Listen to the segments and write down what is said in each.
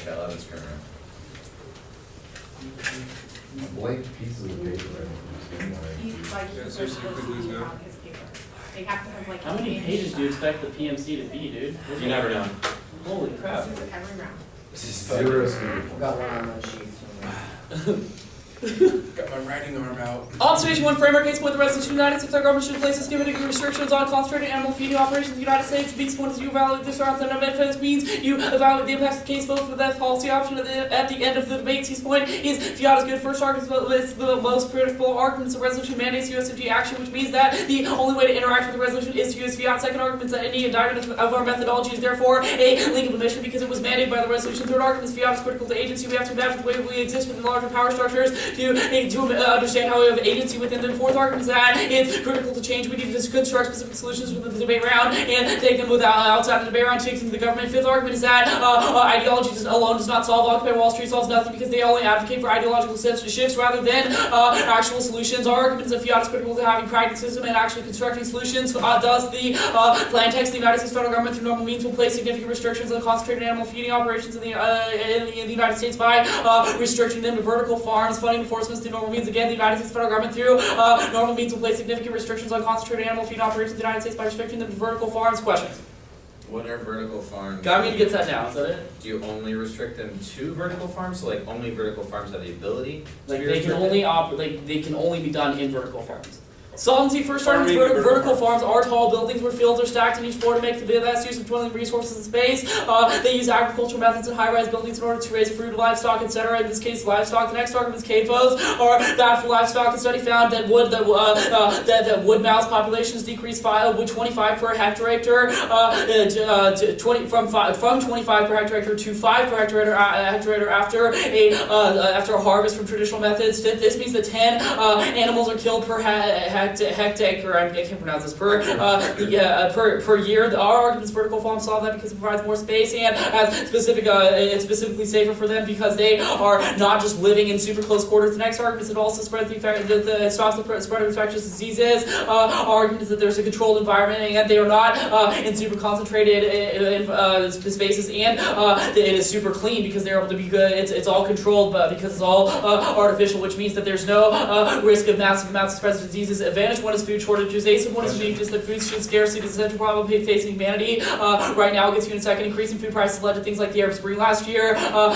that loud, it's current. Blank pieces of paper. Seriously, you could lose that. They have to have like. How many pages do you expect the PMC to be, dude? You never know. Holy crap. This is every round. This is Zero speed. I've got one on that sheet somewhere. Got my writing arm out. Observation 1 framework 8 point the Residents of the United States, our government should place significant restrictions on concentrated animal feeding operations in the United States. These points you evaluate this around the benefits means you evaluate the impacts of the case vote for that policy option at the end of the debate. His point is Fiata's good first argument, but it's the most critical arguments. The resolution mandates USMG action, which means that the only way to interact with the resolution is to use Fiat's second argument, that any indictment of our methodology is therefore a legal admission because it was mandated by the resolution. Third argument is Fiat is critical to agency. We have to imagine the way we exist within larger power structures to understand how we have agency within them. Fourth argument is that it's critical to change. We need to construct specific solutions within the debate round and take them outside of the debate round, take them to the government. Fifth argument is that ideology alone does not solve. Occupy Wall Street solves nothing because they only advocate for ideological shifts rather than actual solutions. Our argument is that Fiat is critical to having pragmatism and actually constructing solutions. Thus, the plan text of the United States federal government through normal means will place significant restrictions on concentrated animal feeding operations in the United States by restricting them to vertical farms, funding enforcement through normal means. Again, the United States federal government through normal means will place significant restrictions on concentrated animal feed operations in the United States by restricting them to vertical farms. Questions? What are vertical farms? Got me to get that down. Is that it? Do you only restrict them to vertical farms? So like only vertical farms have the ability to Like be they can restricted? they can only be done in vertical farms. Solvency first starts Farming with and vertical farms are tall buildings where fields are stacked in each floor to make the best use of dwelling resources and space. They use agricultural methods in high-rise buildings in order to raise food, livestock, etc. In this case, livestock. The next argument is CAFOs are bad for livestock. A study found that wood mouse populations decreased with 25 per hectare from 25 per hectare to 5 per hectare after a harvest from traditional methods. This means that 10 animals are killed per hectare. I can't pronounce this per year. Our argument is vertical farms solve that because it provides more space and has it's specifically safer for them because they are not just living in super close quarters. The next argument is it also spreads it stops the spread of infectious diseases. Our argument is that there's a controlled environment and they are not in super concentrated spaces and it is super clean because they're able to be good. It's all controlled, but because it's all artificial, which means that there's no risk of massive amounts of spread of diseases. Advantage one is food shortages. Ace of one is just that food scarcity is the central problem facing humanity. Right now, I'll get to you in a second. Increasing food prices led to things like the Arab Spring last year.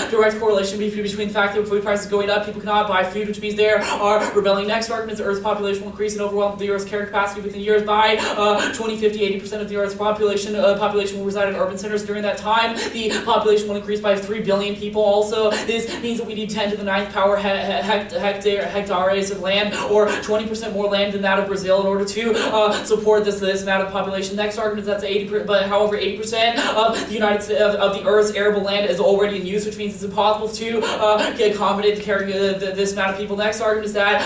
Direct correlation between the fact that food prices going up, people cannot buy food, which means there are rebelling. Next argument is the Earth's population will increase and overwhelm the Earth's carrying capacity within years. By 2050, 80% of the Earth's population will reside in urban centers. During that time, the population will increase by 3 billion people. Also, this means that we need 10 to the 9th power hectares of land, or 20% more land than that of Brazil, in order to support this amount of population. Next argument is that's 80%, but however 80% of the United States of the Earth's arable land is already in use, which means it's impossible to accommodate carrying this amount of people. Next argument is that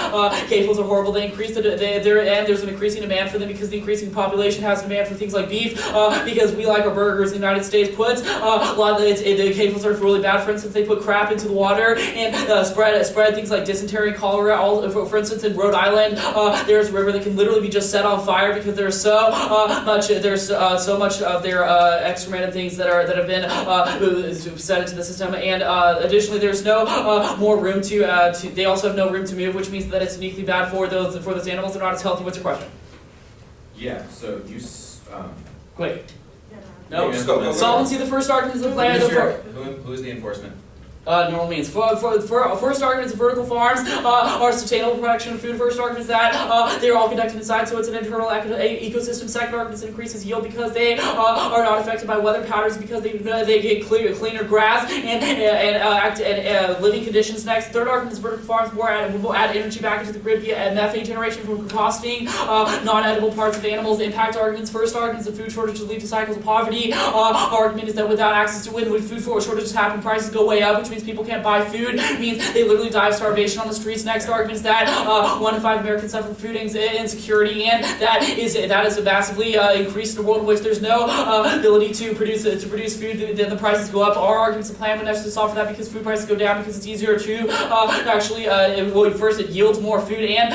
CAFOs are horrible. They increase and there's an increasing demand for them because the increasing population has demand for things like beef. Because we like our burgers, the United States puts a lot of the CAFOs are really bad. For instance, they put crap into the water and spread things like dysentery and cholera. For instance, in Rhode Island, there's a river that can literally be just set on fire because there's so much of their excrement and things that have been set into the system. And additionally, there's no more room to. They also have no room to move, which means that it's uniquely bad for those animals. They're not as healthy. What's your question? Yeah. So you. Quick. No. Just go. Solvency. The first argument is the plan. Who is the enforcement? Normal means. For first argument is vertical farms are sustainable production of food. First argument is that they are all conducted inside, so it's an internal ecosystem. Second argument is it increases yield because they are not affected by weather patterns because they get cleaner grass and living conditions. Next, third argument is vertical farms will add energy back into the grid via methane generation from composting non-edible parts of animals. Impact arguments. First argument is that food shortages lead to cycles of poverty. Argument is that without access to wind, when food shortages happen, prices go way up, which means people can't buy food, means they literally die of starvation on the streets. Next argument is that 1 in 5 Americans suffer from food insecurity, and that is massively increased in a world in which there's no ability to produce food. Then the prices go up. Our argument's a plan would actually solve for that because food prices go down because it's easier to actually first it yields more food, and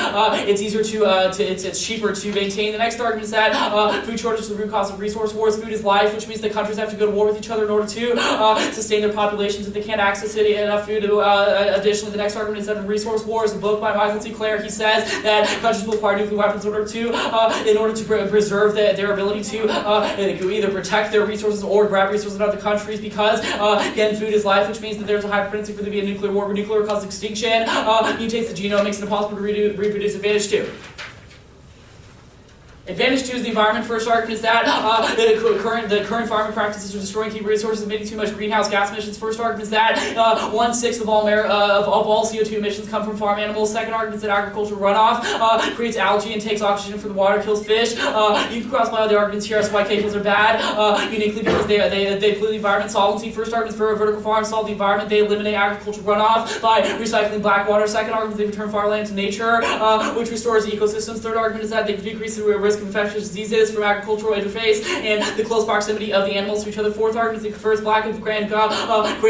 it's easier to it's cheaper to maintain. The next argument is that food shortage is the root cause of resource wars. Food is life, which means that countries have to go to war with each other in order to sustain their populations if they can't access enough food. Additionally, the next argument is that in Resource Wars, a book by Michael T. Clare, he says that countries will acquire nuclear weapons in order to preserve their ability to either protect their resources or grab resources in other countries, because again, food is life, which means that there's a high propensity for there to be a nuclear war, where nuclear causes extinction, mutates the genome, makes it impossible to reproduce. Advantage 2. Advantage 2 is the environment. First argument is that the current farming practices are destroying key resources, emitting too much greenhouse gas emissions. First argument is that 1/6 of all CO2 emissions come from farm animals. Second argument is that agricultural runoff creates algae and takes oxygen from the water, kills fish. You can cross by all the arguments here as to why chemicals are bad, uniquely because they pollute the environment. Solvency. First argument is for vertical farms solve the environment. They eliminate agricultural runoff by recycling black water. Second argument is they return farmland to nature, which restores ecosystems. Third argument is that they decrease the risk of infectious diseases from agricultural interface and the close proximity of the animals to each other. Fourth argument is it converts black and gray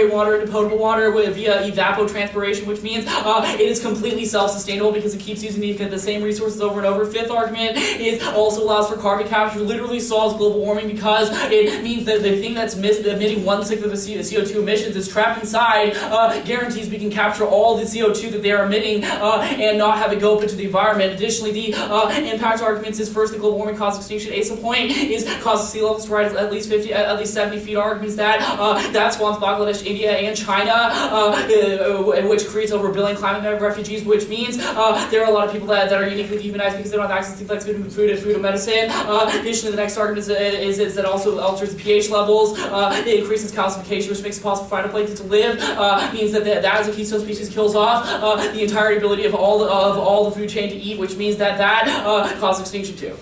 water into potable water via evapotranspiration, which means it is completely self-sustainable because it keeps using the same resources over and over. Fifth argument is also allows for carbon capture, literally solves global warming because it means that the thing that's emitting 1/6 of the CO2 emissions is trapped inside, guarantees we can capture all the CO2 that they are emitting and not have it go up into the environment. Additionally, the impact arguments is first the global warming causes extinction. Ace of point is causes sea levels to rise at least 70 feet. Arguments that swamps Bangladesh, India, and China, which creates over 1 billion climate refugees, which means there are a lot of people that are uniquely dehumanized because they don't have access to things like food and medicine. Additionally, the next argument is that also alters the pH levels. It increases calcification, which makes it possible for phytoplankton to live. Means that as a keystone species kills off the entire ability of all the food chain to eat, which means that causes extinction too.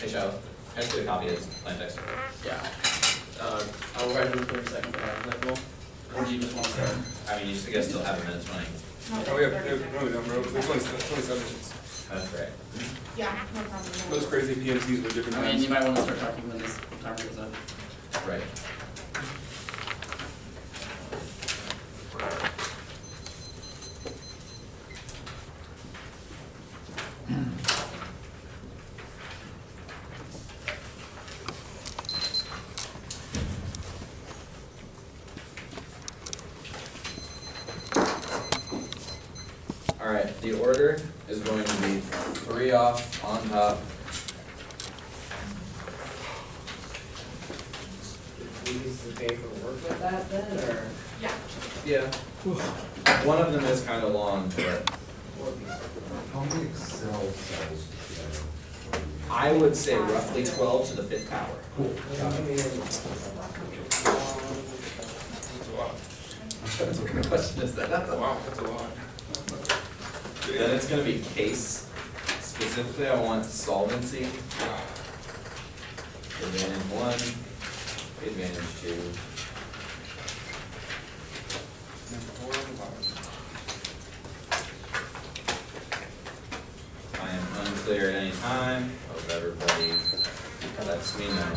Hey, Shao, can I just get a copy of this plan text? Yeah. I'll write it in 30 seconds. Or do you just want to start? I mean, you guys still have a minute's running. Oh, we have 27. That's right. Yeah, no problem. Those crazy PMCs were different I mean, times. you might want to start talking when this timer goes up. Right. Alright, the order is going to be 3 off on top. We use the paper work with that then, or? Yeah. Yeah. One of them is kind of long, but How many Excel cells do you have? I would say roughly 12 to the 5th power. Cool. Got it. That's a lot. What kind of question is that? Wow, that's a lot. Then it's going to be case. Specifically, I want solvency. Advantage 1, advantage 2. I am unclear at any time. Hope everybody lets me know.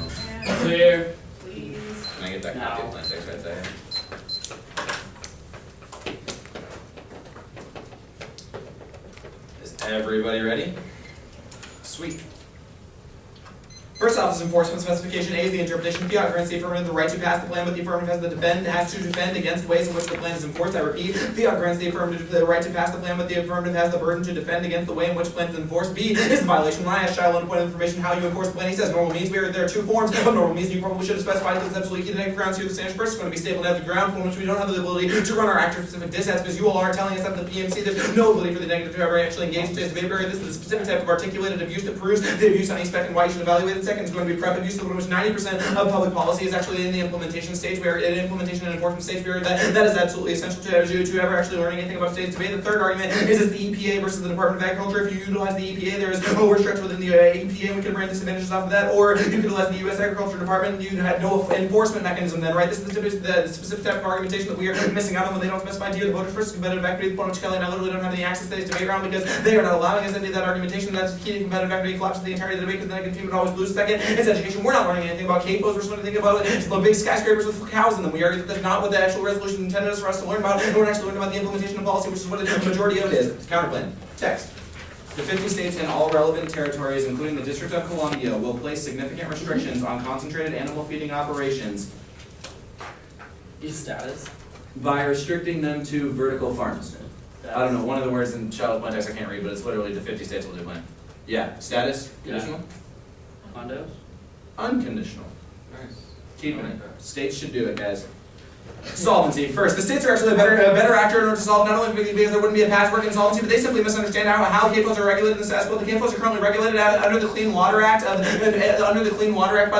Clear. Please. Can I get that copy of plan text right there? Is everybody ready? Sweet. First off is enforcement specification A is the interpretation. Fiat grants the affirmative the right to pass the plan, but the affirmative has to defend against ways in which the plan is enforced. I repeat, Fiat grants the affirmative the right to pass the plan, but the affirmative has the burden to defend against the way in which the plan is enforced. B is the violation. When I ask Shiloh to point out information how you enforce the plan, he says normal means. There are 2 forms of normal means, and you probably should have specified that it's absolutely key to the grounds here. The Spanish person is going to be stable to the ground, from which we don't have the ability to run our actor-specific dissets, because you all are telling us that the PMC there's no ability for the negative to ever actually engage in today's debate barrier. This is the specific type of articulated abuse that proves the abuse on expect and why you should evaluate it. second is going to be prep and use, in which 90% of public policy is actually in the implementation stage, where in implementation and enforcement stage, where that is absolutely essential to ever actually learning anything about today's debate. The third argument is the EPA versus the Department of Agriculture. If you utilize the EPA, there is overstretch within the EPA, and we can bring disadvantages off of that, or you can utilize the U.S. Agriculture Department, and you had no enforcement mechanism then, right? This is the specific type of argumentation that we are missing out on when they don't specify tier the voters versus competitive equity, the point which Kelly and I literally don't have any access to this debate round because they are not allowing us any of that argumentation. That's the key to competitive equity, collapses the entirety of the debate because then a team would always lose. Second, it's education. We're not learning anything about CAFOs. We're learning anything about big skyscrapers with cows in them. We argue that that's not what the actual resolution intended us for us to learn about, and we're actually learning about the implementation of policy, which is what the majority of it is. Counterclaim. Text. The 50 states and all relevant territories, including the District of Columbia, will place significant restrictions on concentrated animal feeding operations Use status. by restricting them to vertical farms. I don't know, one of the words in child context I can't read, but it's literally the 50 states will do plan. Yeah, status, conditional? Condos. Unconditional. Nice. Keeping I like it. that. States should do it, guys. Solvency. First, the states are actually a better actor in order to solve not only because there wouldn't be a patchwork in solvency, but they simply misunderstand how CAFOs are regulated in the status quo. The CAFOs are currently regulated under the Clean Water Act, by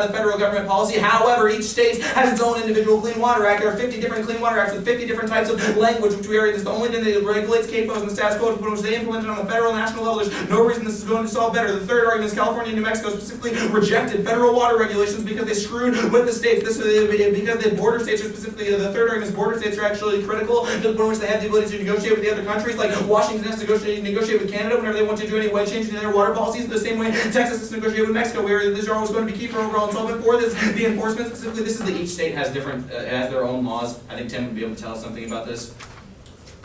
the federal government policy. However, each state has its own individual Clean Water Act. There are 50 different Clean Water Acts with 50 different types of language, which we are. This is the only thing that regulates CAFOs in the status quo, which they implemented on the federal and national level. There's no reason this is going to solve better. The third argument is California and New Mexico specifically rejected federal water regulations because they screwed with the states. This is because the border states are specifically the third argument is border states are actually critical to the point which they have the ability to negotiate with the other countries. Like Washington has to negotiate with Canada whenever they want to do any way change in their water policies. The same way Texas has to negotiate with Mexico, where these are always going to be key for overall solvent for this. The enforcement specifically, this is that each state has different has their own laws. I think Tim would be able to tell us something about this.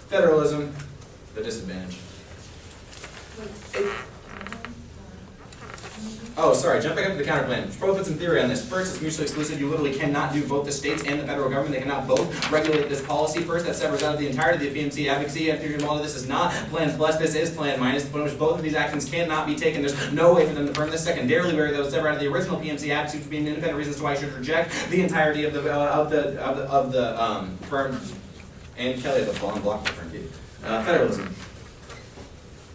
Federalism, the disadvantage. Oh, sorry, jump back up to the counterclaim. Should probably put some theory on this. First, it's mutually exclusive. You literally cannot do both the states and the federal government. They cannot both regulate this policy. First, that severs out of the entirety of the PMC advocacy. And theory model, this is not Plan Plus, this is Plan Minus, the point in which both of these actions cannot be taken. There's no way for them to firm this. Secondarily, where those sever out of the original PMC advocacy, which being independent reasons why you should reject the entirety of the firm. And Kelly has a ball and block different federalism.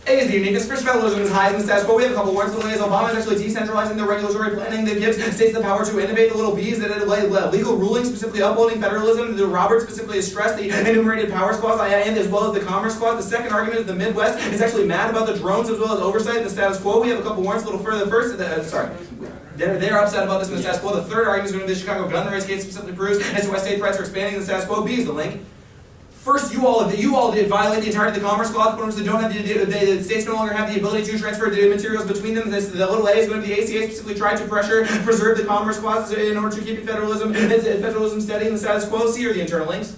A is the uniqueness. First, federalism is high in the status quo. We have a couple words. Obama is actually decentralizing the regulatory planning that gives states the power to innovate. The little B's that legal rulings, specifically upholding federalism. The Roberts specifically has stressed the enumerated powers clause and as well as the commerce clause. The second argument is the Midwest is actually mad about the drones as well as oversight in the status quo. We have a couple words a little further. First, they're upset about this in the status quo. The third argument is going to be the Chicago gun rights case specifically proves as to why state rights are expanding in the status quo. B is the link. First, you all did violate the entirety of the commerce clause, but they don't have the states no longer have the ability to transfer the materials between them. The little A is going to be the ACA specifically tried to preserve the commerce clause in order to keep federalism steady in the status quo. C are the internal links.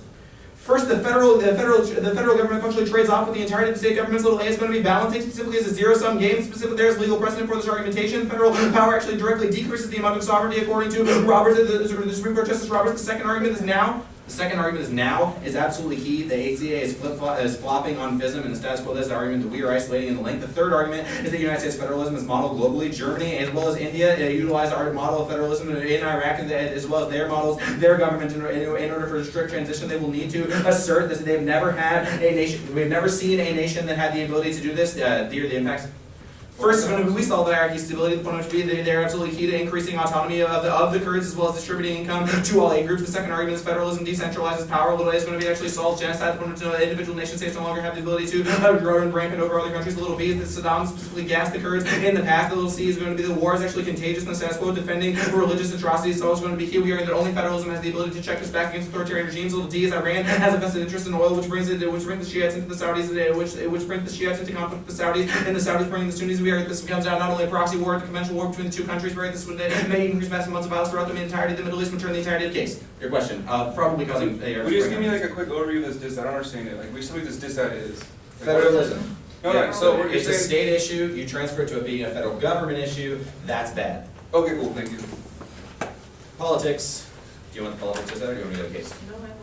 First, the federal government functionally trades off with the entirety of the state governments. Little a is going to be balancing, specifically as a zero-sum game. Specifically, there is legal precedent for this argumentation. Federal power actually directly decreases the amount of sovereignty, according to Roberts, the Supreme Court Justice Roberts. The second argument is now. The second argument is now is absolutely key. The ACA is flopping on FISM and the status quo. That's the argument that we are isolating in the link. The third argument is that the United States federalism is modeled globally. Germany as well as India utilize our model of federalism in Iraq as well as their models, their government in order for a strict transition. They will need to assert this. They've never had a nation. We've never seen a nation that had the ability to do this. Dear the impacts. First is going to be we solve the hierarchy stability. The point which they're absolutely key to increasing autonomy of the Kurds as well as distributing income to all A groups. The second argument is federalism decentralizes power. Little A is going to be actually solve genocide. The point which individual nation states no longer have the ability to grow and rampant over other countries. The little B is that Saddam specifically gassed the Kurds in the past. The little C is going to be the war is actually contagious in the status quo, defending religious atrocities. So it's going to be key. We argue that only federalism has the ability to check us back against authoritarian regimes. Little D is Iran has a vested interest in oil, which brings the Shiites into the Saudis, which brings the Shiites into conflict with the Saudis, and the Saudis bringing the Sunnis. We argue this becomes out not only a proxy war, but a conventional war between the two countries, where this would may increase massive amounts of violence throughout the entirety of the Middle East and turn the entirety of the case. Your question, probably causing a... Would you just give me like a quick overview of this? I don't understand it. Like, we show me this that is. Like, federalism. No, so we're it's a saying... state issue, you transfer it to being a federal government issue, that's bad. Okay, cool, thank you. Politics. Do you want the politics or do you want me to go to the case? No, I don't.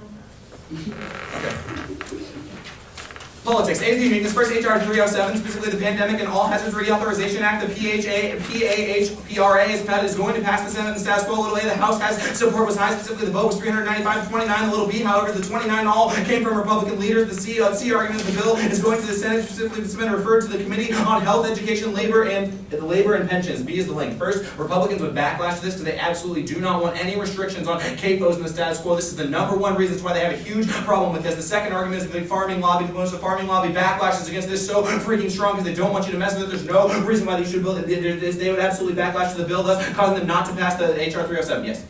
Okay. Politics. A is the uniqueness. First, HR 307, specifically the Pandemic and All Hazards Reauthorization Act, the PAHPRA is going to pass the Senate and the status quo. Little a, the House has support was high, specifically the vote was 395 to 29. The little b, however, the 29 all came from Republican leaders. The C argument of the bill is going to the Senate, specifically it's been referred to the Committee on Health, Education, Labor, and Pensions. B is the link. First, Republicans would backlash to this because they absolutely do not want any restrictions on CAFOs in the status quo. This is the number one reason why they have a huge problem with this. The second argument is the farming lobby. The farming lobby backlashes against this so freaking strong because they don't want you to mess with it. There's no reason why you should build it. They would absolutely backlash to the bill, thus causing them not to pass the HR 307. Yes?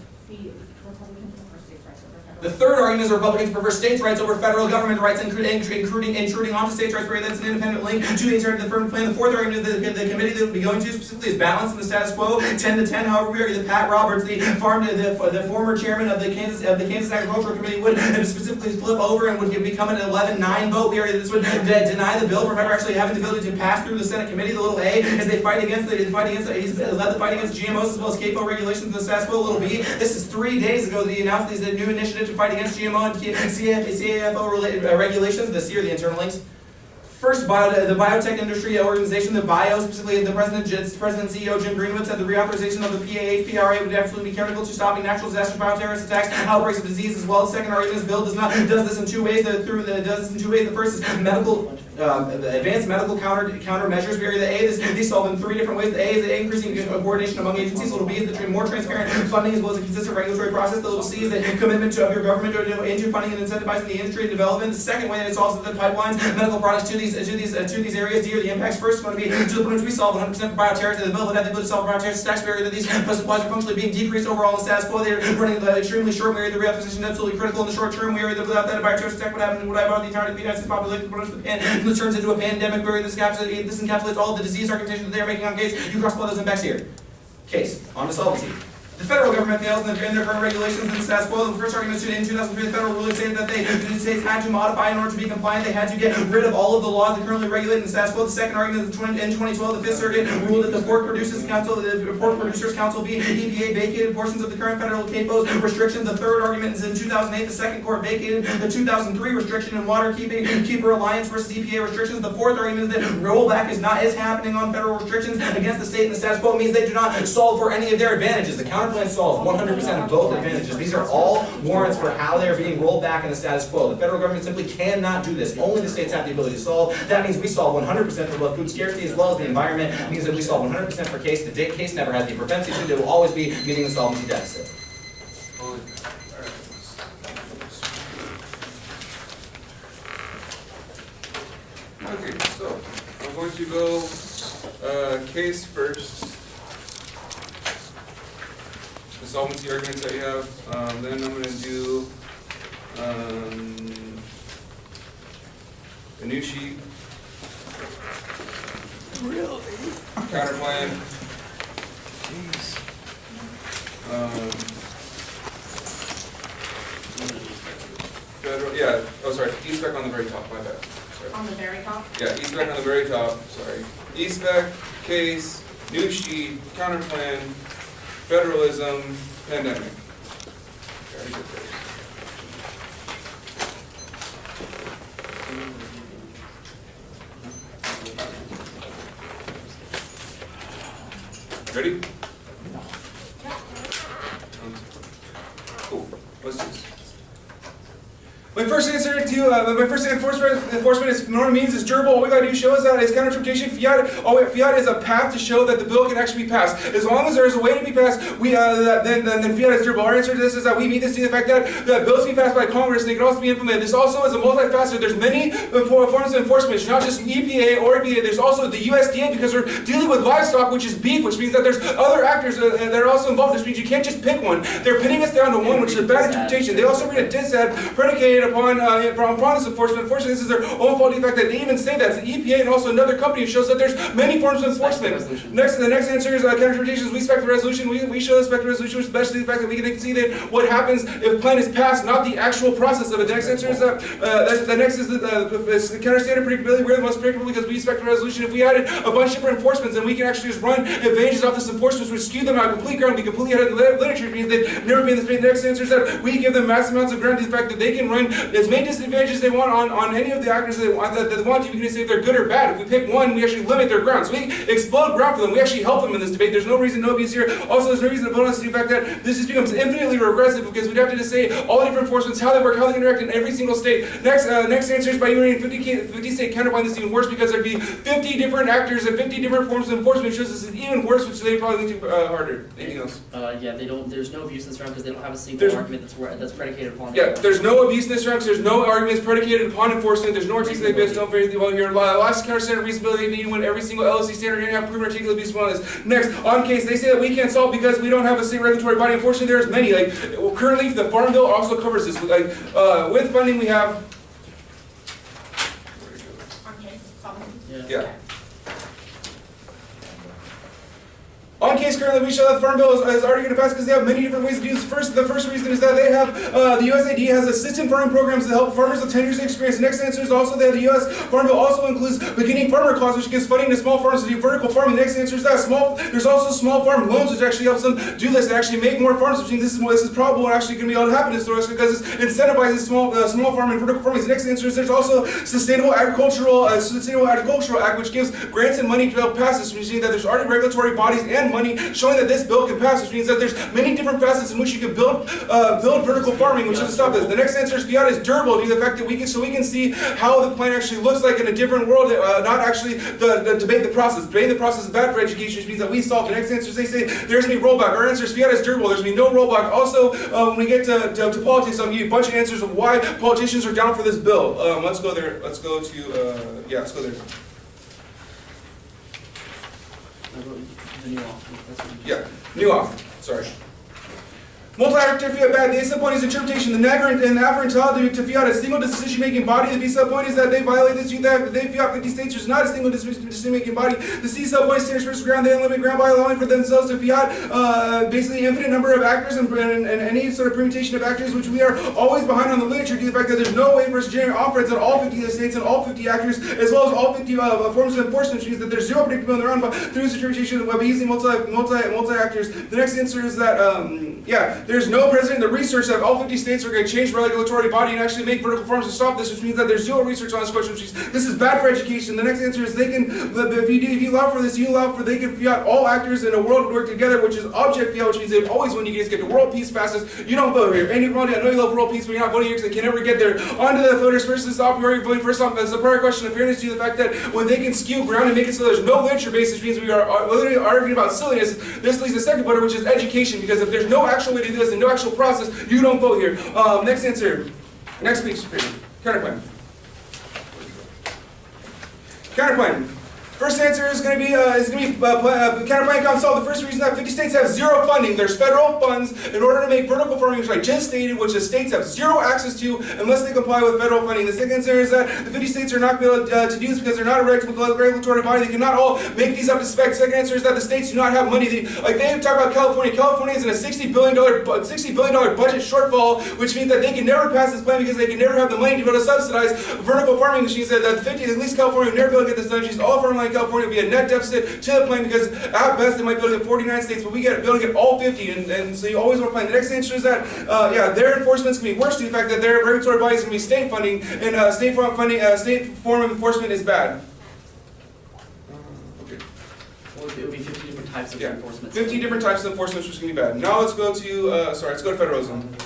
The Republicans prefer states' rights over federal. The third argument is Republicans prefer states' rights over federal government rights, intruding onto states' rights. That's an independent link to the entire affirmative plan. The fourth argument is the committee that we'll be going to specifically is balanced in the status quo, 10 to 10. However, we argue that Pat Roberts, the former chairman of the Kansas Agricultural Committee, would specifically flip over and would become an 11-9 vote. We argue that this would deny the bill from ever actually having the ability to pass through the Senate committee. The little a, as they fight against he's led the fight against GMOs as well as CAFO regulations in the status quo. Little b, this is 3 days ago that he announced these new initiative to fight against GMO and CAFO regulations. The C are the internal links. First, the biotech industry organization, the BIO, specifically the President CEO Jim Greenwood said the reauthorization of the PAHPRA would absolutely be critical to stopping natural disasters, bioterrorist attacks, outbreaks of disease, as well as second argument. This bill does this in two ways. The first is advanced medical countermeasures. We argue that these solve in 3 different ways. The A is the increasing coordination among agencies. Little B is the more transparent funding as well as a consistent regulatory process. The little C is the commitment of your government into funding and incentivizing the industry development. The second way that it solves the pipelines, medical products to these areas. D are the impacts. First, going to be to the point which we solve 100% for bioterrorism. The bill would have the ability to solve bioterrorism tax barrier that these supplies are functionally being decreased overall in the status quo. They're running extremely short. We argue the reauthorization is absolutely critical in the short term. We argue that without that, a bioterrorist attack would happen. Would have the entirety of the United States population and turns into a pandemic. Where this encapsulates all the disease argumentation that they are making on case. You cross those impacts here. Case on to solvency. The federal government fails in their current regulations in the status quo. The first argument in 2003, the federal ruling stated that the United States had to modify in order to be compliant. They had to get rid of all of the laws that currently regulate in the status quo. The second argument is in 2012, the Fifth Circuit ruled that the Pork Producers Council v. EPA vacated portions of the current federal CAFOs restrictions. The third argument is in 2008, the Second Court vacated the 2003 restriction in Waterkeeper Alliance versus EPA restrictions. The fourth argument is that rollback is happening on federal restrictions against the state in the status quo. It means they do not solve for any of their advantages. The counterplan solves 100% of both advantages. These are all warrants for how they are being rolled back in the status quo. The federal government simply cannot do this. Only the states have the ability to solve. That means we solve 100% for both food scarcity as well as the environment. It means that we solve 100% for case. The case never has the propensity to. There will always be meeting the solvency deficit. Okay, so I'm going to go case first. The solvency arguments that you have. Then I'm going to do a new sheet. Really? Counterplan. Jeez. Federal, yeah, oh sorry, E-spec on the very top, my bad. Sorry. On the very top? Yeah, E-spec on the very top, sorry. E-spec, case, new sheet, counterplan, federalism, pandemic. Okay, I get those. Ready? Cool. What's this? My first answer to enforcement is what it means is durable. All we gotta do is show us that it's counter-interpretation. Fiat is a path to show that the bill can actually be passed. As long as there is a way to be passed, then fiat is durable. Our answer to this is that we meet this to the fact that bills can be passed by Congress and they can also be implemented. This also is a multifaceted. There's many forms of enforcement. It's not just EPA or EPA. There's also the USDA because we're dealing with livestock, which is beef, which means that there's other actors that are also involved. This means you can't just pick one. They're pinning us down to one, which is a bad interpretation. They also read a dissent predicated upon this enforcement. Unfortunately, this is their own fault. In fact, that they even say that it's the EPA and also another company shows that there's many forms of enforcement. The next answer is counter-interpretation. We expect the resolution. We show the expected resolution, especially the fact that we can see that what happens if plan is passed, not the actual process of it. The next answer is the next is the counter-standard predictability. We're the most predictable because we expect the resolution. If we added a bunch of different enforcements, then we can actually just run advantages off this enforcement, which skew them out completely ground, be completely out of the literature. It means they'd never be in the space. The next answer is that we give them massive amounts of ground to the fact that they can run as many disadvantages they want on any of the actors that they want to, we can say if they're good or bad. If we pick one, we actually limit their ground. So we explode ground for them. We actually help them in this debate. There's no reason to abuse here. Also, there's no reason to vote on the fact that this just becomes infinitely regressive because we'd have to just say all the different enforcements, how they work, how they interact in every single state. Next answer is by using 50 state counterpoint. This is even worse because there'd be 50 different actors and 50 different forms of enforcement, which shows this is even worse, which they probably think harder. Anything else? Yeah, they don't. There's no abuse in this round because they don't have a single argument that's predicated upon. Yeah, there's no abuse in this round because there's no arguments predicated upon enforcement. There's no articulate abuse. Don't very well here. Last counter standard reasonability. They need to win every single LLC standard and have proven articulate abuse on this. Next, on case, they say that we can't solve because we don't have a state regulatory body. Unfortunately, there's many. Like currently, the Farm Bill also covers this. Like with funding, we have. Okay, solid. Yeah. On case currently, we show that the Farm Bill is already going to pass because they have many different ways to do this. The first reason is that they have, the USAID has assistant farming programs to help farmers with 10 years of experience. The next answer is also that the US Farm Bill also includes beginning farmer clause, which gives funding to small farmers to do vertical farming. The next answer is that there's also small farm loans, which actually helps them do this and actually make more farms, which means this is probable and actually going to be able to happen in this because it incentivizes small farming and vertical farming. The next answer is there's also Sustainable Agricultural Act, which gives grants and money to help pass this, which means that there's already regulatory bodies and money showing that this bill can pass, which means that there's many different facets in which you can build vertical farming, which doesn't stop this. The next answer is fiat is durable due to the fact that we can see how the plan actually looks like in a different world, not actually the debate the process. Debating the process is bad for education, which means that we solve. The next answer is they say there's going to be rollback. Our answer is fiat is durable. There's going to be no rollback. Also, when we get to politics, I'll give you a bunch of answers of why politicians are down for this bill. Let's go there. Let's go there. Yeah, new off. Sorry. Multi-actor fiat bad. The sub point is interpretation. The nagger and afferent to fiat a single decision-making body. The B sub point is that they violate this. That they fiat 50 states. There's not a single decision-making body. The C sub point stands first ground. They limit ground by allowing for themselves to fiat basically infinite number of actors and any sort of permutation of actors, which we are always behind on the literature due to the fact that there's no way for us to generate offerings on all 50 states and all 50 actors, as well as all 50 forms of enforcement, which means that there's zero predictability in the round through this interpretation by using multi-actors. The next answer is that there's no precedent in the research that all 50 states are going to change regulatory body and actually make vertical farms to stop this, which means that there's zero research on this question. This is bad for education. The next answer is they can, if you allow for this, they can fiat all actors in a world work together, which is object fiat, which means they always win. You guys get to world peace fastest. You don't vote here. And I know you love world peace, but you're not voting here because they can never get there. On to the voters. First, this opportunity voting first off. As a prior question of fairness, due to the fact that when they can skew ground and make it so there's no literature base, which means we are literally arguing about silliness. This leads to the second voter, which is education, because if there's no actual way to do this and no actual process, you don't vote here. Next answer. Next speech. Counterpoint. Counterpoint. First answer is going to be counterpoint comes solve. The first reason that 50 states have zero funding. There's federal funds in order to make vertical farming, which I just stated, which the states have zero access to unless they comply with federal funding. The second answer is that the 50 states are not going to be able to do this because they're not a regulatory body. They cannot all make these up to spec. Second answer is that the states do not have money. They talk about California. California is in a $60 billion budget shortfall, which means that they can never pass this plan because they can never have the money to be able to subsidize vertical farming. Which means that at least California will never be able to get this done. Which means all farmland in California will be a net deficit to the plan because at best they might be able to get 49 states, but we get able to get all 50, and so you always want to plan. The next answer is that their enforcement is going to be worse due to the fact that their regulatory body is going to be state funding, and state form of enforcement is bad. Okay. Well, it would be 50 different types of enforcement. 50 different types of enforcement, which is going to be bad. Now let's go to federalism.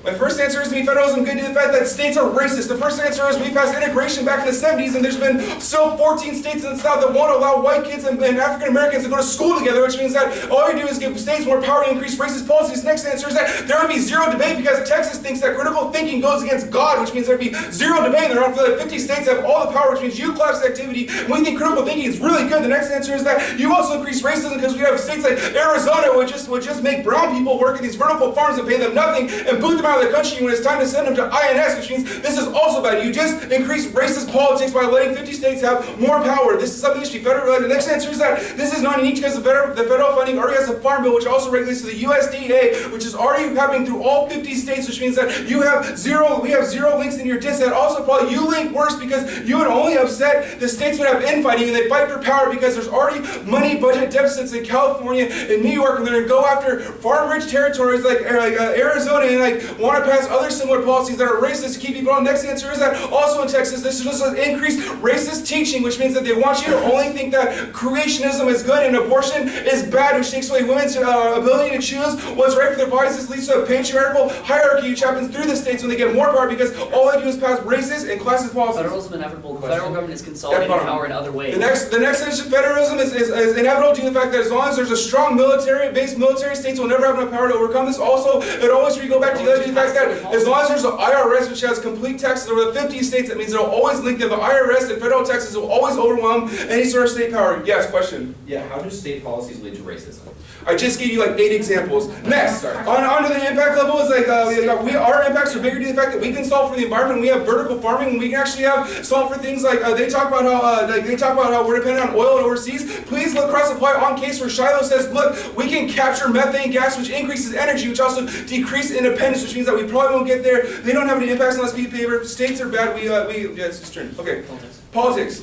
My first answer is to be federalism good to the fact that states are racist. The first answer is we passed integration back in the 70s, and there's been still 14 states in the South that won't allow white kids and African Americans to go to school together, which means that all you do is give states more power to increase racist policies. Next answer is that there would be zero debate because Texas thinks that critical thinking goes against God, which means there would be zero debate. They're on for that 50 states have all the power, which means you collapse activity, and we think critical thinking is really good. The next answer is that you also increase racism because we have states like Arizona would just make brown people work in these vertical farms and pay them nothing and boot them out of the country when it's time to send them to INS, which means this is also bad. You just increase racist politics by letting 50 states have more power. This is something that should be federal. The next answer is that this is not unique because the federal funding already has a farm bill, which also regulates to the USDA, which is already happening through all 50 states, which means that we have zero links in your dissent. Also, probably you link worse because you would only upset the states that have infighting and they fight for power because there's already money budget deficits in California and New York, and they're going to go after farm-rich territories like Arizona and want to pass other similar policies that are racist to keep people on. Next answer is that also in Texas, this is just an increased racist teaching, which means that they want you to only think that creationism is good and abortion is bad, which takes away women's ability to choose what's right for their bodies. This leads to a patriarchal hierarchy which happens through the states when they get more power because all they do is pass racist and classist policies. Federalism inevitable. The federal government is consolidating power in other ways. The next issue, federalism is inevitable due to the fact that as long as there's a strong military-based military, states will never have enough power to overcome this. Also, it always we go back to the fact that as long as there's an IRS which has complete taxes over the 50 states, that means it'll always link them. The IRS and federal taxes will always overwhelm any sort of state power. Yes, question. Yeah, how do state policies lead to racism? I just gave you like 8 examples. Next, on to the impact level is like our impacts are bigger due to the fact that we can solve for the environment. We have vertical farming, and we can actually have solve for things like they talk about how we're dependent on oil and overseas. Please look cross apply on case where Shiloh says, look, we can capture methane gas, which increases energy, which also decreases independence, which means that we probably won't get there. They don't have any impacts unless we pay. If states are bad, yeah, it's just turn. Okay, politics.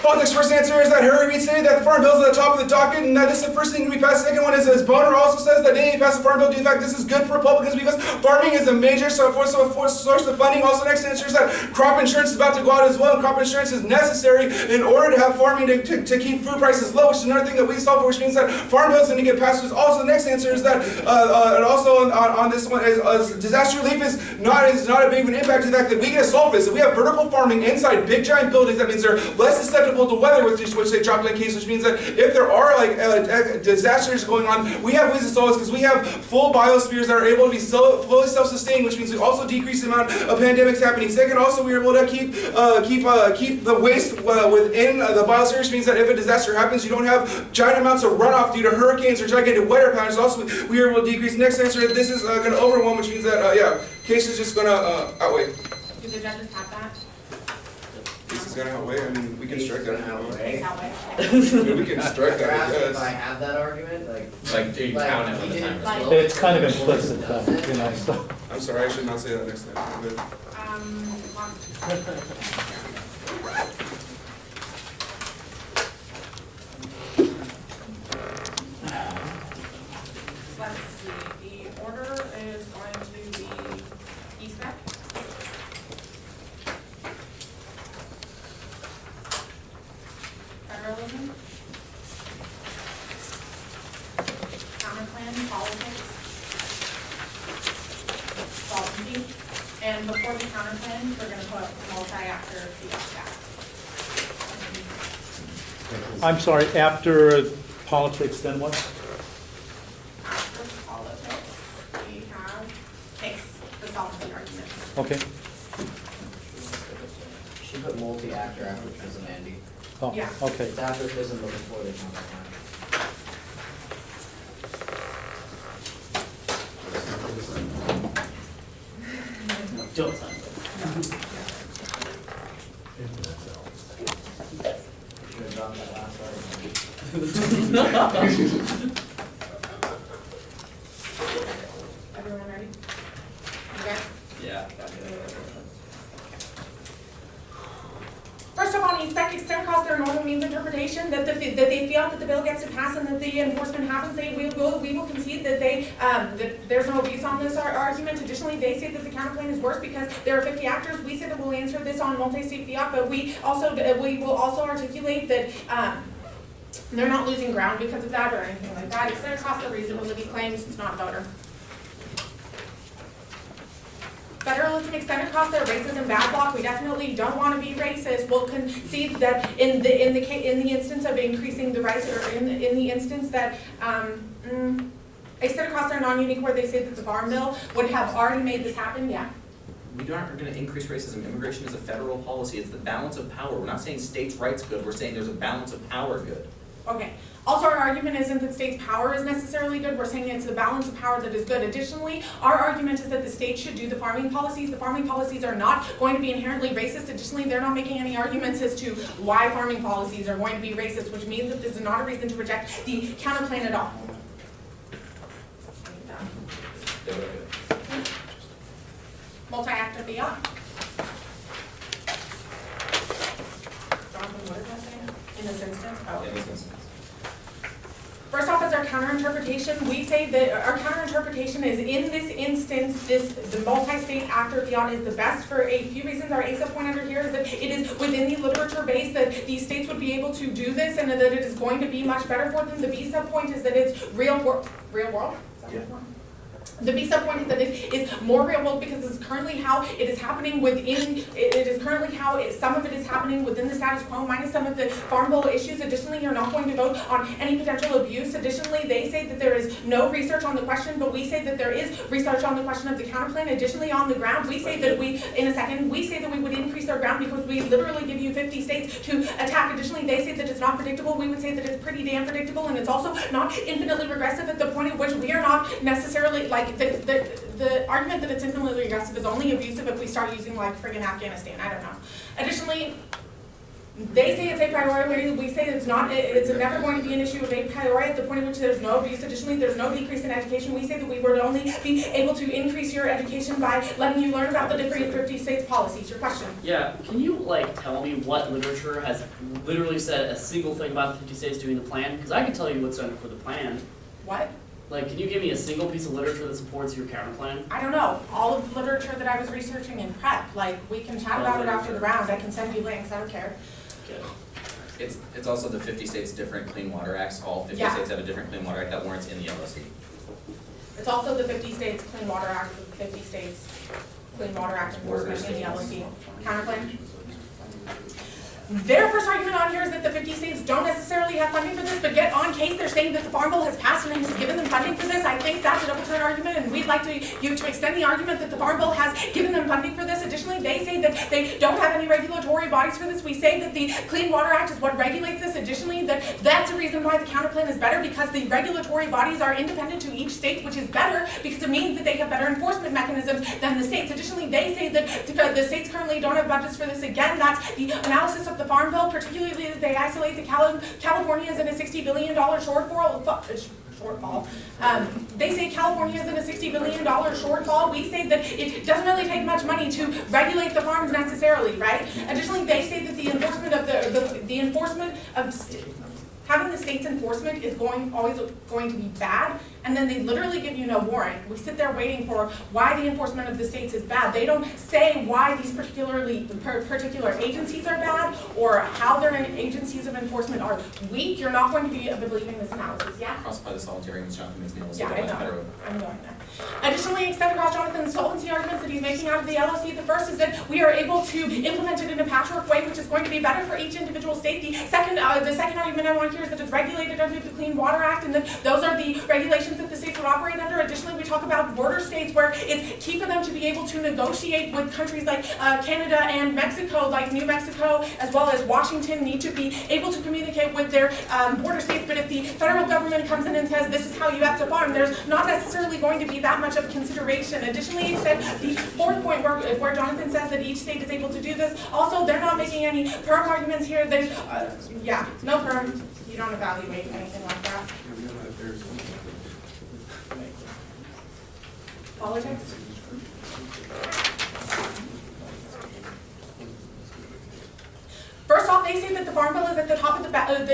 Politics, first answer is that Harry Reid stated that the Farm Bill is at the top of the docket and that this is the first thing to be passed. Second one is Boner also says that they need to pass the Farm Bill due to the fact this is good for Republicans because farming is a major source of funding. Also, next answer is that crop insurance is about to go out as well, and crop insurance is necessary in order to have farming to keep food prices low, which is another thing that we solve for, which means that Farm Bill is going to get passed. Also, the next answer is that, and also on this one, is disaster relief is not a big of an impact to the fact that we get to solve this. If we have vertical farming inside big giant buildings, that means they're less susceptible to weather, which they dropped in case, which means that if there are like disasters going on, we have ways to solve this because we have full biospheres that are able to be fully self-sustaining, which means we also decrease the amount of pandemics happening. Second, also we are able to keep the waste within the biosphere, which means that if a disaster happens, you don't have giant amounts of runoff due to hurricanes or gigantic weather patterns. Also, we are able to decrease. Next answer, this is going to overwhelm, which means that case is just going to outweigh. Do the judges have that? Case is going to outweigh. I mean, we can strike that. Outweigh. We can strike that. I If I guess. have that argument, Do you count it when the time is Like- low? It's kind of implicit, though, you know, so. I'm sorry, I should not say that next time. I'm good. Let's see, the order is going to be ESPEC. Federalism. Counterplan, politics. Policy. And before the counterplan, we're gonna put multi-actor feedback. I'm sorry, after politics, then what? After politics, we have case, the solvency argument. Okay. she put multi-actor after FISM, Andy. Oh, Yeah. okay. It's after FISM, but before the counterplan. No, don't sign it. Should have dropped that last argument. Everyone ready? Okay. Yeah. First of all, inspect extend across their normal means interpretation that they feel that the bill gets to pass and that the enforcement happens. We will concede that that there's no abuse on this argument. Additionally, they say that the counterplan is worse because there are 50 actors. We say that we'll answer this on multi-state fiat, but we will also articulate that they're not losing ground because of that or anything like that. Extend across the reasonability claims. It's not a voter. Federalism extended across their racism bad block. We definitely don't want to be racist. We'll concede that in the instance of increasing the rights, or in the instance that extended across their non-unique where they say that the Farm Bill would have already made this happen. Yeah. We aren't going to increase racism. Immigration is a federal policy. It's the balance of power. We're not saying states' rights good. We're saying there's a balance of power good. Okay. Also, our argument isn't that states' power is necessarily good. We're saying it's the balance of power that is good. Additionally, our argument is that the state should do the farming policies. The farming policies are not going to be inherently racist. Additionally, they're not making any arguments as to why farming policies are going to be racist, which means that this is not a reason to reject the counterplan at all. Multi-actor fiat. Jonathan, what is that saying? In this instance? Oh. In this instance. First off, as our counter-interpretation. We say that our counter-interpretation is in this instance, the multi-state actor fiat is the best for a few reasons. Our ASA point under here is that it is within the literature base that these states would be able to do this and that it is going to be much better for them. The B sub point is that it's real world? Yeah. The B sub point is that it is more real world because it's currently how it is happening within, it is currently how some of it is happening within the status quo minus some of the Farm Bill issues. Additionally, you're not going to vote on any potential abuse. Additionally, they say that there is no research on the question, but we say that there is research on the question of the counterplan. Additionally, on the ground, we say that we say that we would increase our ground because we literally give you 50 states to attack. Additionally, they say that it's not predictable. We would say that it's pretty damn predictable, and it's also not infinitely regressive at the point at which we are not necessarily, like, the argument that it's infinitely regressive is only abusive if we start using, like, friggin' Afghanistan. I don't know. Additionally, they say it's a priori. We say it's not. It's never going to be an issue of a priori at the point at which there's no abuse. Additionally, there's no decrease in education. We say that we would only be able to increase your education by letting you learn about the different 50 states' policies. Your question? Yeah, can you like tell me what literature has literally said a single thing about the 50 states doing the plan? Because I can tell you what's under for the plan. What? Like, can you give me a single piece of literature that supports your counter plan? I don't know. All of the literature that I was researching in prep. Like, we can chat about it after the round. I can send you links. I don't care. Okay. It's also the 50 states different Clean Water Acts. All 50 Yeah. states have a different Clean Water Act that warrants in the LOC. It's also the 50 states Clean Water Act, the 50 states Clean Water Act enforcement in the LOC. Counterclaim? Their first argument on here is that the 50 states don't necessarily have funding for this, but yet on case they're saying that the Farm Bill has passed and has given them funding for this. I think that's a double turn argument, and we'd like you to extend the argument that the Farm Bill has given them funding for this. Additionally, they say that they don't have any regulatory bodies for this. We say that the Clean Water Act is what regulates this. Additionally, that's the reason why the counterplan is better, because the regulatory bodies are independent to each state, which is better because it means that they have better enforcement mechanisms than the states. Additionally, they say that the states currently don't have budgets for this. Again, that's the analysis of the Farm Bill, particularly that they isolate the California is in a $60 billion shortfall. They say California is in a $60 billion shortfall. We say that it doesn't really take much money to regulate the farms necessarily, right? Additionally, they say that the enforcement of the enforcement of having the state's enforcement is always going to be bad, and then they literally give you no warrant. We sit there waiting for why the enforcement of the states is bad. They don't say why these particular agencies are bad or how their agencies of enforcement are weak. You're not going to be believing this analysis, yeah? Crossify the solitary and Jonathan makes the LOC Yeah, I that much better. know. I'm going there. Additionally, extend across Jonathan's solvency arguments that he's making out of the LOC. The first is that we are able to implement it in a patchwork way, which is going to be better for each individual state. The second argument I want here is that it's regulated under the Clean Water Act, and that those are the regulations that the states would operate under. Additionally, we talk about border states where it's key for them to be able to negotiate with countries like Canada and Mexico, like New Mexico, as well as Washington, need to be able to communicate with their border states. But if the federal government comes in and says this is how you have to farm, there's not necessarily going to be that much of consideration. Additionally, it said the fourth point where Jonathan says that each state is able to do this. Also, they're not making any perm arguments here. Yeah, no perm. You don't evaluate anything like that. Politics? First off, they say that the Farm Bill is at the top of the docket.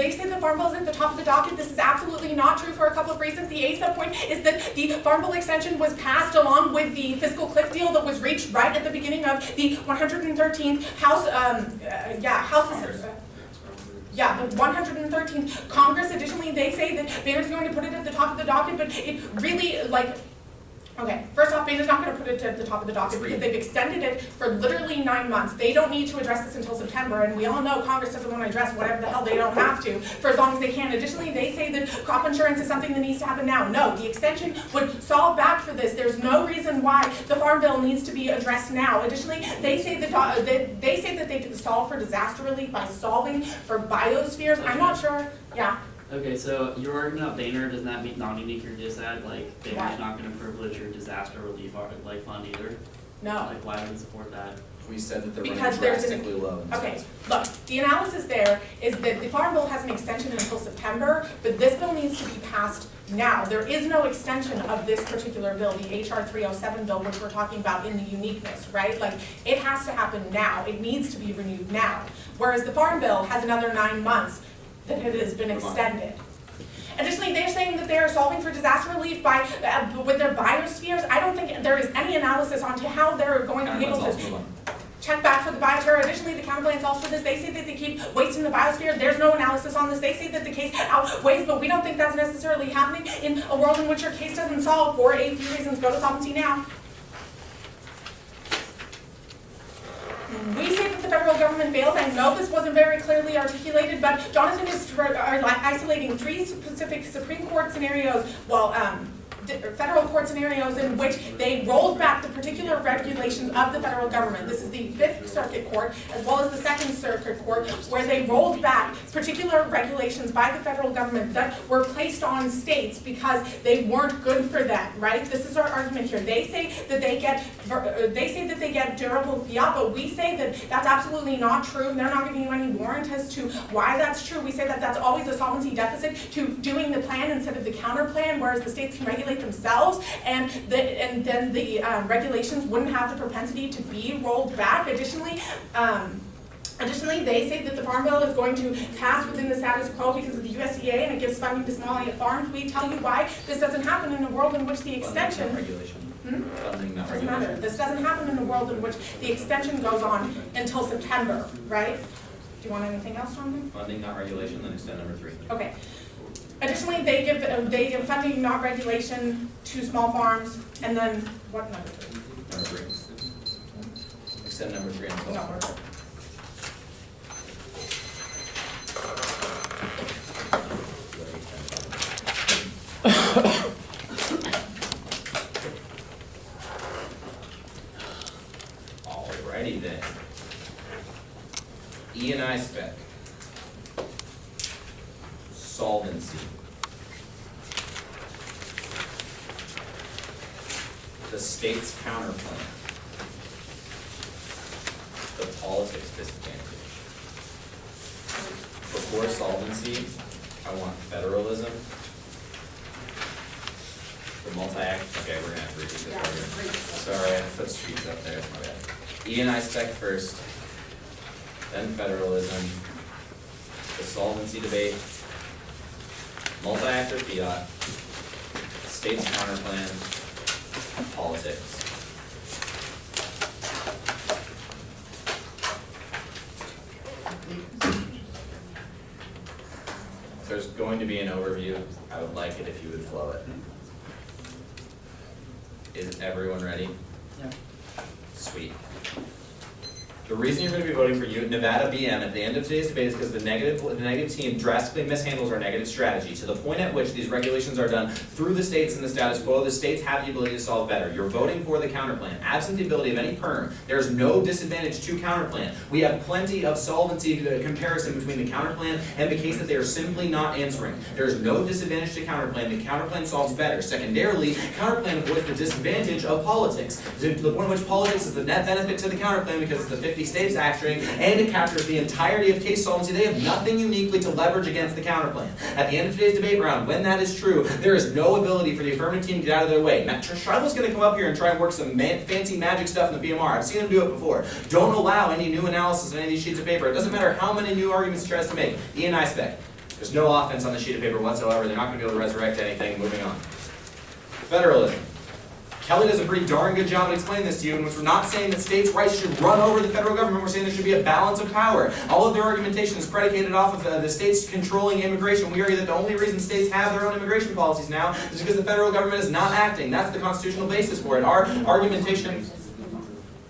This is absolutely not true for a couple of reasons. The A sub point is that the Farm Bill extension was passed along with the fiscal cliff deal that was reached right at the beginning of the 113th House. The 113th Congress. Additionally, they say that Boehner's going to put it at the top of the docket, but it really, okay, first off, Boehner's not going to put it at the top of the docket because they've extended it for literally 9 months. They don't need to address this until September, and we all know Congress doesn't want to address whatever the hell they don't have to for as long as they can. Additionally, they say that crop insurance is something that needs to happen now. No, the extension would solve back for this. There's no reason why the Farm Bill needs to be addressed now. Additionally, they say that they solve for disaster relief by solving for biospheres. I'm not sure. Yeah. Okay, so your argument about Boehner, does that mean non-unique or disad? Like, Boehner's not going to privilege your disaster relief fund either? No. Like, why would we support that? We said that they're Because running there's an- drastically low. Okay, look, the analysis there is that the Farm Bill has an extension until September, but this bill needs to be passed now. There is no extension of this particular bill, the HR 307 bill, which we're talking about in the uniqueness, right? Like, it has to happen now. It needs to be renewed now. Whereas the Farm Bill has another 9 months that it has been extended. Additionally, they're saying that they are solving for disaster relief by, with their biospheres. I don't think there is any analysis onto how they're going to be able Counterplans, to move on. check back for the biosphere. Additionally, the counterplan solves for this. They say that they keep wasting the biosphere. There's no analysis on this. They say that the case outweighs, but we don't think that's necessarily happening in a world in which your case doesn't solve for a few reasons. Go to solvency now. We say that the federal government fails. I know this wasn't very clearly articulated, but Jonathan is isolating three specific Supreme Court scenarios, federal court scenarios in which they rolled back the particular regulations of the federal government. This is the Fifth Circuit Court as well as the Second Circuit Court, where they rolled back particular regulations by the federal government that were placed on states because they weren't good for them, right? This is our argument here. They say that they get durable fiat, but we say that that's absolutely not true. They're not giving you any warrant as to why that's true. We say that that's always a solvency deficit to doing the plan instead of the counter plan, whereas the states can regulate themselves, and then the regulations wouldn't have the propensity to be rolled back. Additionally, they say that the Farm Bill is going to pass within the status quo because of the USDA and it gives funding to small farms. We tell you why this doesn't happen in a world in which the extension Regulation. Funding, not doesn't matter. regulation. This doesn't happen in a world in which the extension goes on until September, right? Do you want anything else, Jonathan? Funding, not regulation, then extend number 3. Okay. Additionally, they give funding, not regulation, to small farms, and then what number 3? Number 3. Extend number 3 until. No, we're good. Alrighty then. E&I spec. Solvency. The state's counterplan. The politics disadvantage. Before solvency, I want federalism. The multi-act, okay, we're gonna have to repeat this part. Sorry, I put streets up there, it's my bad. E&I spec first, then federalism, the solvency debate, multi-act or fiat, state's counterplan, politics. There's going to be an overview. I would like it if you would flow it. Is everyone ready? Yeah. Sweet. The reason you're going to be voting for Nevada BM at the end of today's debate is because the negative team drastically mishandles our negative strategy to the point at which these regulations are done through the states and the status quo. The states have the ability to solve better. You're voting for the counterplan. Absent the ability of any perm, there's no disadvantage to counterplan. We have plenty of solvency comparison between the counterplan and the case that they are simply not answering. There's no disadvantage to counterplan. The counterplan solves better. Secondarily, counterplan avoids the disadvantage of politics, to the point in which politics is the net benefit to the counterplan because it's the 50 states acting, and it captures the entirety of case solvency. They have nothing uniquely to leverage against the counterplan. At the end of today's debate round, when that is true, there is no ability for the affirmative team to get out of their way. Matt Shrivel's going to come up here and try and work some fancy magic stuff in the PMR. I've seen him do it before. Don't allow any new analysis on any of these sheets of paper. It doesn't matter how many new arguments he tries to make. E&I spec. There's no offense on the sheet of paper whatsoever. They're not going to be able to resurrect anything. Moving on. Federalism. Kelly does a pretty darn good job of explaining this to you, in which we're not saying that states' rights should run over the federal government. We're saying there should be a balance of power. All of their argumentation is predicated off of the states controlling immigration. We argue that the only reason states have their own immigration policies now is because the federal government is not acting. That's the constitutional basis for it. Our argumentation.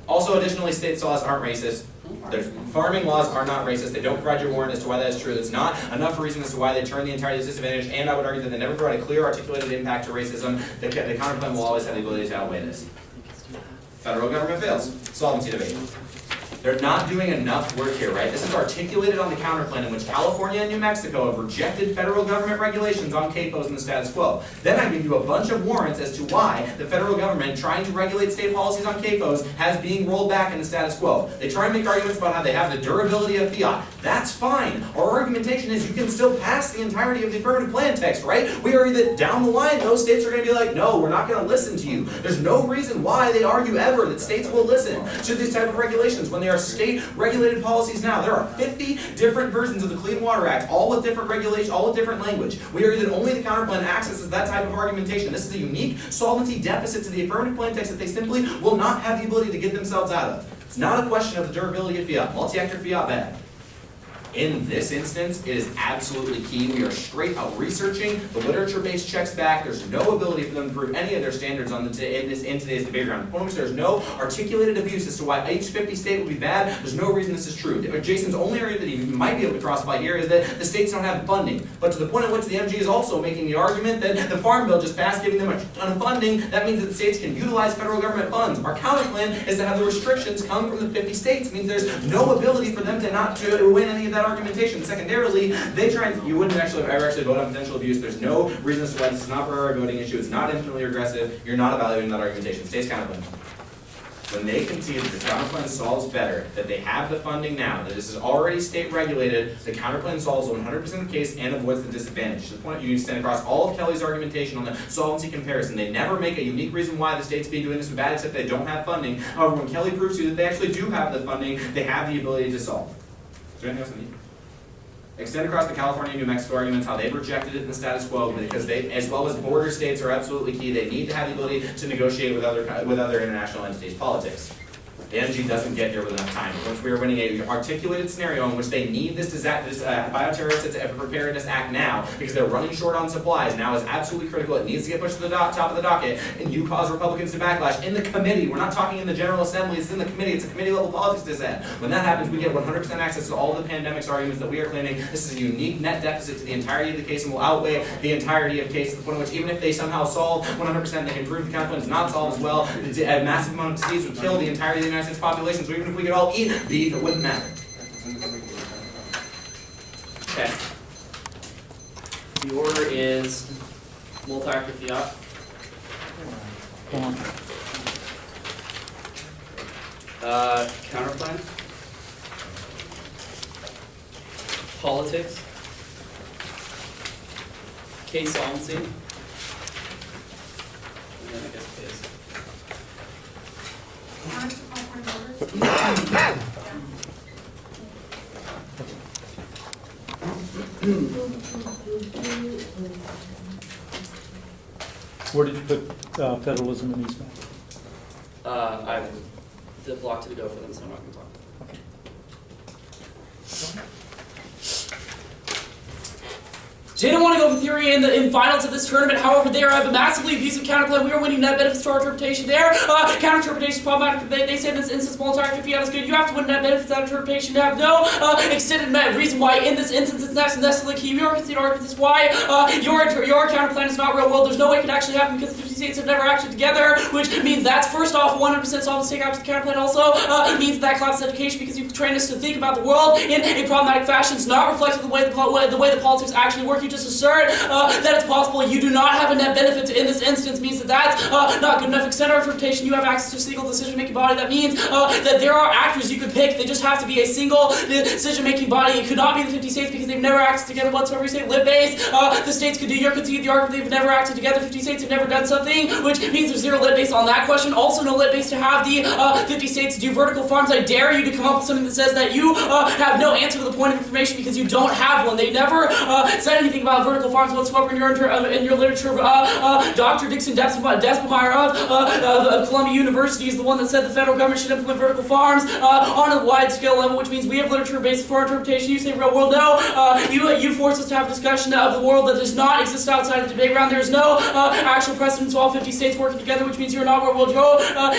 Also, additionally, states' laws aren't racist. Their farming laws are not racist. They don't provide you a warrant as to why that is true. That's not enough reason as to why they turn the entirety of this disadvantage, and I would argue that they never provide a clear, articulated impact to racism. The counterplan will always have the ability to outweigh this. Federal government fails. Solvency debate. They're not doing enough work here, right? This is articulated on the counterplan in which California and New Mexico have rejected federal government regulations on CAFOs and the status quo. Then I give you a bunch of warrants as to why the federal government trying to regulate state policies on CAFOs has being rolled back in the status quo. They try and make arguments about how they have the durability of fiat. That's fine. Our argumentation is you can still pass the entirety of the affirmative plan text, right? We argue that down the line, those states are going to be like, no, we're not going to listen to you. There's no reason why they argue ever that states will listen to these type of regulations. when they are state-regulated policies now. There are 50 different versions of the Clean Water Act, all with different regulations, all with different language. We argue that only the counterplan accesses that type of argumentation. This is a unique solvency deficit to the affirmative plan text that they simply will not have the ability to get themselves out of. It's not a question of the durability of fiat. Multi-actor fiat, bad. In this instance, it is absolutely key. We are straight out researching. The literature-based checks back. There's no ability for them to prove any of their standards in today's debate ground. The point which there's no articulated abuse as to why each 50 state would be bad. There's no reason this is true. Jason's only area that he might be able to cross by here is that the states don't have funding. But to the point at which the MG is also making the argument that the Farm Bill just passed, giving them a ton of funding, that means that the states can utilize federal government funds. Our counterplan is to have the restrictions come from the 50 states. It means there's no ability for them to win any of that argumentation. Secondarily, they try and, you wouldn't ever actually vote on potential abuse. There's no reason as to why this is not a priority voting issue. It's not infinitely regressive. You're not evaluating that argumentation. States counterplan. When they concede that the counterplan solves better, that they have the funding now, that this is already state regulated, the counterplan solves 100% of the case and avoids the disadvantage. To the point you stand across all of Kelly's argumentation on the solvency comparison. They never make a unique reason why the states be doing this bad except they don't have funding. However, when Kelly proves to you that they actually do have the funding, they have the ability to solve. Is there anything else I need? Extend across the California and New Mexico arguments, how they've rejected it in the status quo, because they, as well as border states, are absolutely key. They need to have the ability to negotiate with other international entities. Politics. The MG doesn't get here with enough time. Once we are winning a articulated scenario in which they need this Bioterrorist Preparedness Act now, because they're running short on supplies, now is absolutely critical. It needs to get pushed to the top of the docket, and you cause Republicans to backlash in the committee. We're not talking in the General Assembly, it's in the committee. It's a committee level politics to that. When that happens, we get 100% access to all the pandemics arguments that we are claiming. This is a unique net deficit to the entirety of the case and will outweigh the entirety of cases, to the point in which even if they somehow solve 100%, they can prove the counterplan is not solved as well. A massive amount of disease would kill the entirety of the United States population, so even if we could all eat beef, it wouldn't matter. Okay. The order is multi-actor fiat. Counterplan. Politics. Case solvency. And then I guess case. Where did you put federalism and easement? I blocked it to go for them, so I'm not going to talk. They don't want to go for theory in finals of this tournament. However, they have a massively abusive counterplay. We are winning net benefits to our interpretation there. Counter-interpretation is problematic. They say this instance multi-actor fiat is good. You have to win net benefits to that interpretation to have no extended reason why in this instance it's necessarily key. Your conceded argument is why your counterplan is not real world. There's no way it can actually happen because the 50 states have never acted together, which means that's first off 100% solvency take out the counterplan. Also means that collapses education because you've trained us to think about the world in a problematic fashion. It's not reflective of the way the politics actually work. You just assert that it's possible you do not have a net benefit in this instance means that that's not good enough. Extend our interpretation, you have access to a single decision-making body. That means that there are actors you could pick. They just have to be a single decision-making body. It could not be the 50 states because they've never acted together whatsoever. You say lib-based, the states could do your concede the argument they've never acted together. 50 states have never done something, which means there's zero lib-based on that question. Also no lib-based to have the 50 states do vertical farms. I dare you to come up with something that says that you have no answer to the point of information because you don't have one. They never said anything about vertical farms whatsoever in your literature. Dr. Dixon Despemeyer of Columbia University is the one that said the federal government should implement vertical farms on a wide scale level, which means we have literature based for interpretation. You say real world, no. You force us to have a discussion of the world that does not exist outside of the debate ground. There's no actual precedent to all 50 states working together, which means you're not real world.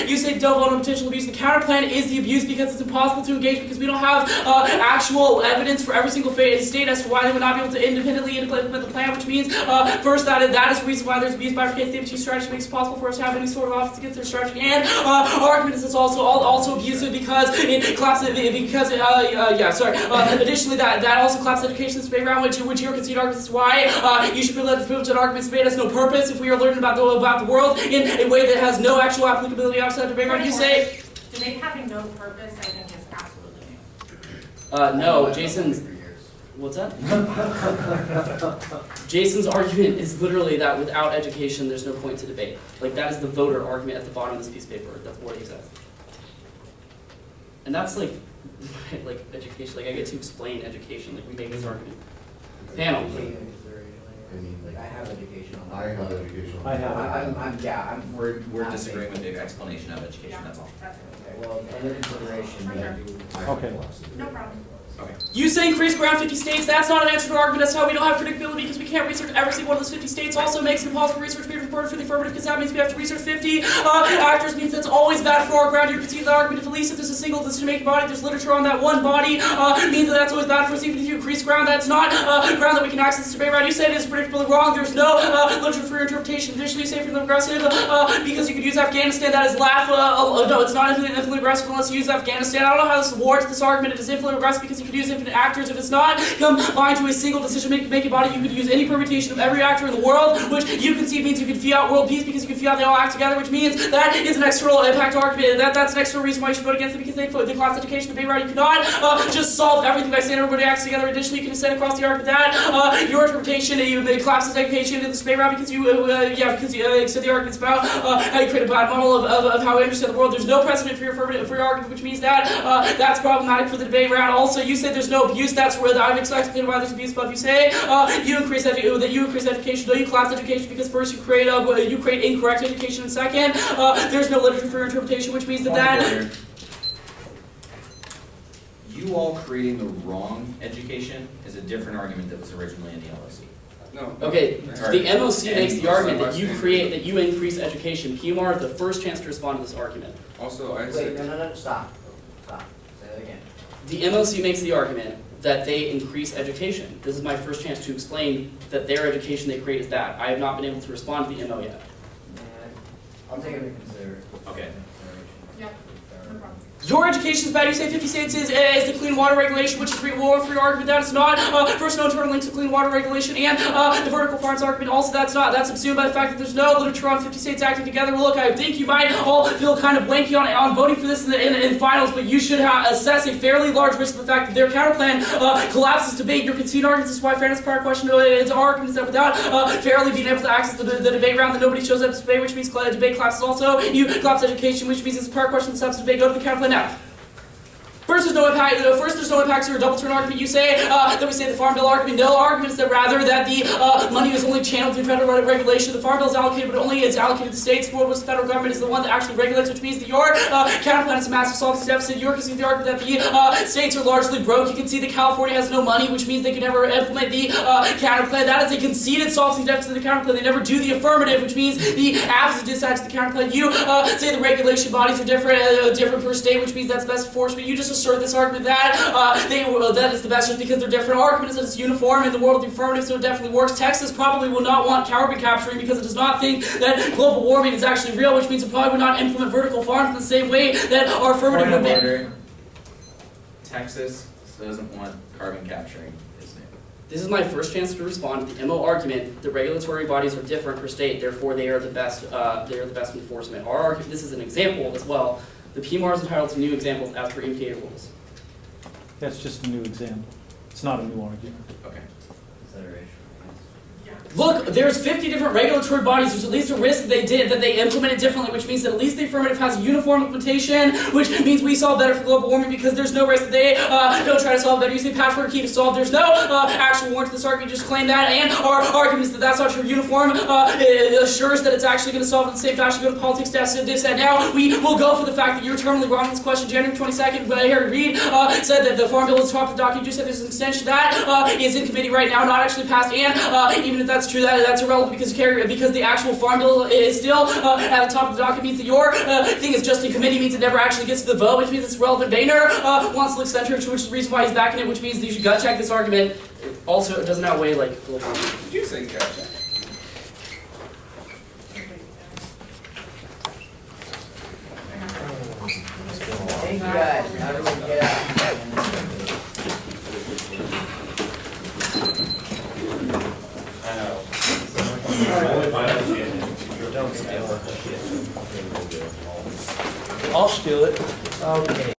You say don't vote on potential abuse. The counterplan is the abuse because it's impossible to engage because we don't have actual evidence for every single state as to why they would not be able to independently implement the plan, which means first that is the reason why there's abuse by case. The MG strategy makes it possible for us to have any sort of office against their strategy, and our argument is it's also abusive because it collapses additionally that also collapses education debate round, which your conceded argument is why you should let the privilege that arguments debate has no purpose if we are learning about the world in a way that has no actual applicability outside the debate round. You say debate having no purpose, I think, is absolutely new. No, Jason's. What's that? Jason's argument is literally that without education, there's no point to debate. Like, that is the voter argument at the bottom of this piece of paper. That's what he says. And that's like, like education, like I get to explain education, like we make this argument. Panel. I mean, Like, I have education on that. I have education. I have. I'm. We're not disagreeing with saying- the explanation of education, Yeah, that's all. that's it. Okay, well, under consideration, Right I there. do. I have Okay. classes. No problem. Okay. You say increase ground 50 states, that's not an answer to our argument. That's how we don't have predictability because we can't research every single one of those 50 states. Also makes it impossible to research being reported for the affirmative because that means we have to research 50 actors, means that's always bad for our ground. You can see the argument if at least if there's a single decision-making body, there's literature on that one body, means that that's always bad for us. Even if you increase ground, that's not ground that we can access to debate around. You say it is predictably wrong. There's no literature for your interpretation. Additionally, you say for the aggressive because you could use Afghanistan. That is no, it's not infinitely aggressive unless you use Afghanistan. I don't know how this warrants this argument. It is infinitely aggressive because you could use infinite actors. If it's not combined to a single decision-making body, you could use any permutation of every actor in the world, which you concede means you could fiat world peace because you can fiat they all act together, which means that is an external impact argument. That's an external reason why you should vote against it because the class education debate right. You cannot just solve everything by saying everybody acts together. Additionally, you can extend across the argument that your interpretation collapses education in the debate round because you extend the arguments about how you create a bad model of how we understand the world. There's no precedent for your argument, which means that that's problematic for the debate round. Also, you say there's no abuse. That's where I'm explaining why there's abuse. But if you say you increase education, no, you collapse education because first you create incorrect education, and second, there's no literature for your interpretation, which means that You all creating the wrong education is a different argument that was originally in the LOC. No. Okay, Sorry. the MOC makes the argument that you Also, create, that you increase education. PMR is the first chance to respond to this argument. Also, I'd Wait, say. no, stop. Stop. Say that again. The MOC makes the argument that they increase education. This is my first chance to explain that their education they create is bad. I have not been able to respond to the MO yet. I'll take it into consideration. Okay. Yeah. No problem. Your education is bad. You say 50 states is the clean water regulation, which is for your argument. That is not. First, no internal link to clean water regulation, and the vertical farms argument. Also, that's subsumed by the fact that there's no literature on 50 states acting together. Well, look, I think you might all feel kind of wanky on voting for this in finals, but you should assess a fairly large risk of the fact that their counterplan collapses debate. Your conceded arguments is why fairness prior question is arguments that without fairly being able to access the debate round, that nobody shows up to debate, which means debate collapses. Also, you collapse education, which means it's a prior question that stops debate. Go to the counterplan now. First, there's no impact. There's no impact to your double turn argument. You say that we say the Farm Bill argument. No argument is that rather that the money is only channeled through federal regulation. The Farm Bill is allocated, but only is allocated to states, for which the federal government is the one that actually regulates, which means that your counterplan is a massive solvency deficit. You're conceding the argument that the states are largely broke. You can see that California has no money, which means they can never implement the counterplan. That is a conceded solvency deficit of the counterplan. They never do the affirmative, which means the absence of dispatch to the counterplan. You say the regulation bodies are different per state, which means that's best enforcement. You just assert this argument that that is the best just because they're different. Argument is that it's uniform in the world of the affirmative, so it definitely works. Texas probably will not want carbon capturing because it does not think that global warming is actually real, which means it probably would not implement vertical farms in the same way that our affirmative would be. Texas doesn't want carbon capturing, isn't it? This is my first chance to respond to the MO argument. The regulatory bodies are different per state, therefore they are the best. They are the best enforcement. Our argument, this is an example as well. The PMR is entitled to new examples as per MTA rules. That's just a new example. It's not a new argument. Okay. Consideration. Look, there's 50 different regulatory bodies. There's at least a risk that they implement it differently, which means that at least the affirmative has a uniform implementation, which means we solve better for global warming because there's no risk that they don't try to solve better using patchwork key to solve. There's no actual warrant to this argument. You just claim that, and our argument is that that's not true. Uniform assures that it's actually going to solve it in the same fashion. Go to the politics desk. They said now we will go for the fact that you're terminally wrong in this question. January 22nd, Harry Reid said that the Farm Bill is top of the document. You just said there's an extension that is in committee right now, not actually passed, and even if that's true, that's irrelevant because the actual Farm Bill is still at the top of the document. Means that your thing is just in committee, means it never actually gets to the vote, which means it's relevant. Boehner wants to look centric, which is the reason why he's backing it, which means that you should gut check this argument. Also, it doesn't outweigh like global warming. Did you say gotcha? Thank you guys. Now everyone get out. I'll steal it. Okay.